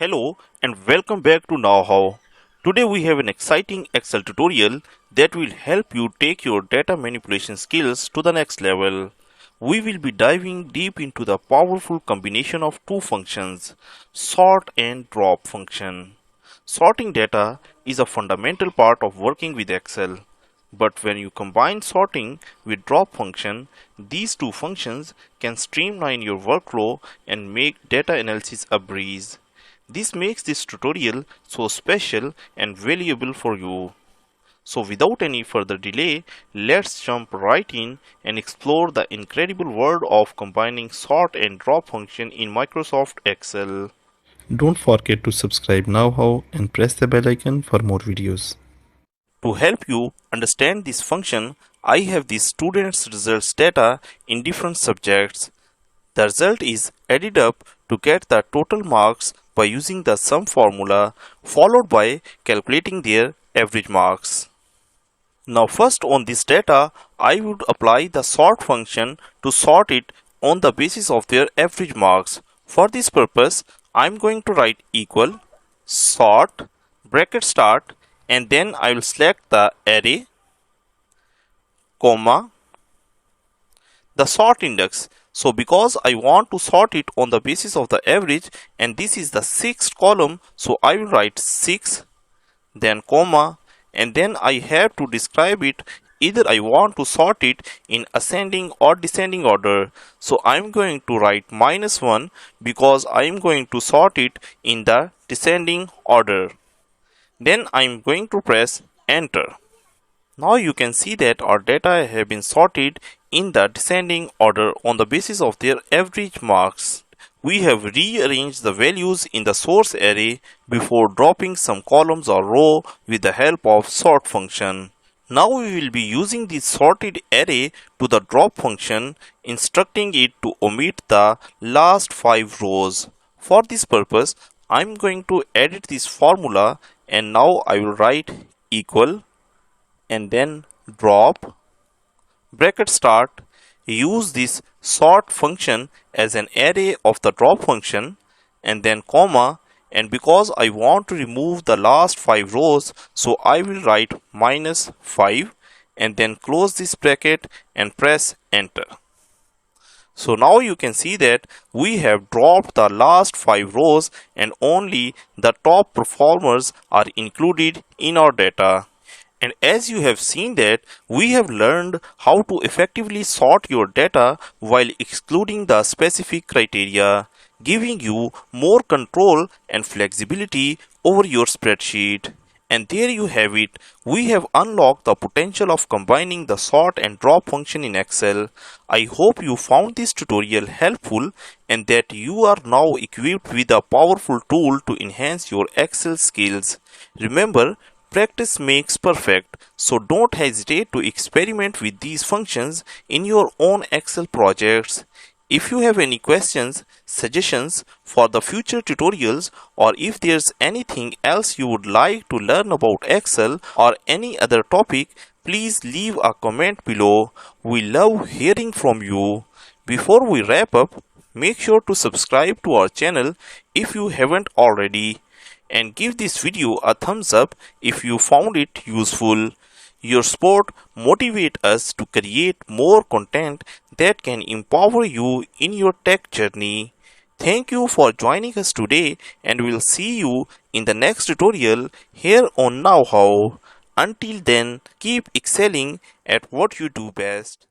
Hello and welcome back to KnowHow. Today we have an exciting Excel tutorial that will help you take your data manipulation skills to the next level. We will be diving deep into the powerful combination of two functions, sort and drop function. Sorting data is a fundamental part of working with Excel. But when you combine sorting with drop function, these two functions can streamline your workflow and make data analysis a breeze. This makes this tutorial so special and valuable for you. So without any further delay, let's jump right in and explore the incredible world of combining sort and drop function in Microsoft Excel. Don't forget to subscribe now and press the bell icon for more videos. To help you understand this function, I have the students' results data in different subjects. The result is added up to get the total marks by using the sum formula followed by calculating their average marks. Now first on this data, I would apply the sort function to sort it on the basis of their average marks. For this purpose, I am going to write equal sort bracket start and then I will select the array, comma, the sort index. So because I want to sort it on the basis of the average and this is the sixth column, so I will write 6, then comma, and then I have to describe it. Either I want to sort it in ascending or descending order. So I am going to write -1 because I am going to sort it in the descending order. Then I am going to press enter. Now you can see that our data have been sorted in the descending order on the basis of their average marks. We have rearranged the values in the source array before dropping some columns or row with the help of sort function. Now we will be using this sorted array to the drop function, instructing it to omit the last 5 rows. For this purpose, I am going to edit this formula and now I will write equal and then drop bracket start. Use this sort function as an array of the drop function and then comma, and because I want to remove the last 5 rows, so I will write -5 and then close this bracket and press enter. So now you can see that we have dropped the last 5 rows and only the top performers are included in our data. And as you have seen that we have learned how to effectively sort your data while excluding the specific criteria, giving you more control and flexibility over your spreadsheet. And there you have it. We have unlocked the potential of combining the sort and drop function in Excel. I hope you found this tutorial helpful and that you are now equipped with a powerful tool to enhance your Excel skills. Remember, practice makes perfect, so don't hesitate to experiment with these functions in your own Excel projects. If you have any questions, suggestions for the future tutorials, or if there's anything else you would like to learn about Excel or any other topic, please leave a comment below. We love hearing from you. Before we wrap up, make sure to subscribe to our channel if you haven't already, and give this video a thumbs up if you found it useful. Your support motivates us to create more content that can empower you in your tech journey. Thank you for joining us today, and we'll see you in the next tutorial here on KnowHow. Until then, keep excelling at what you do best.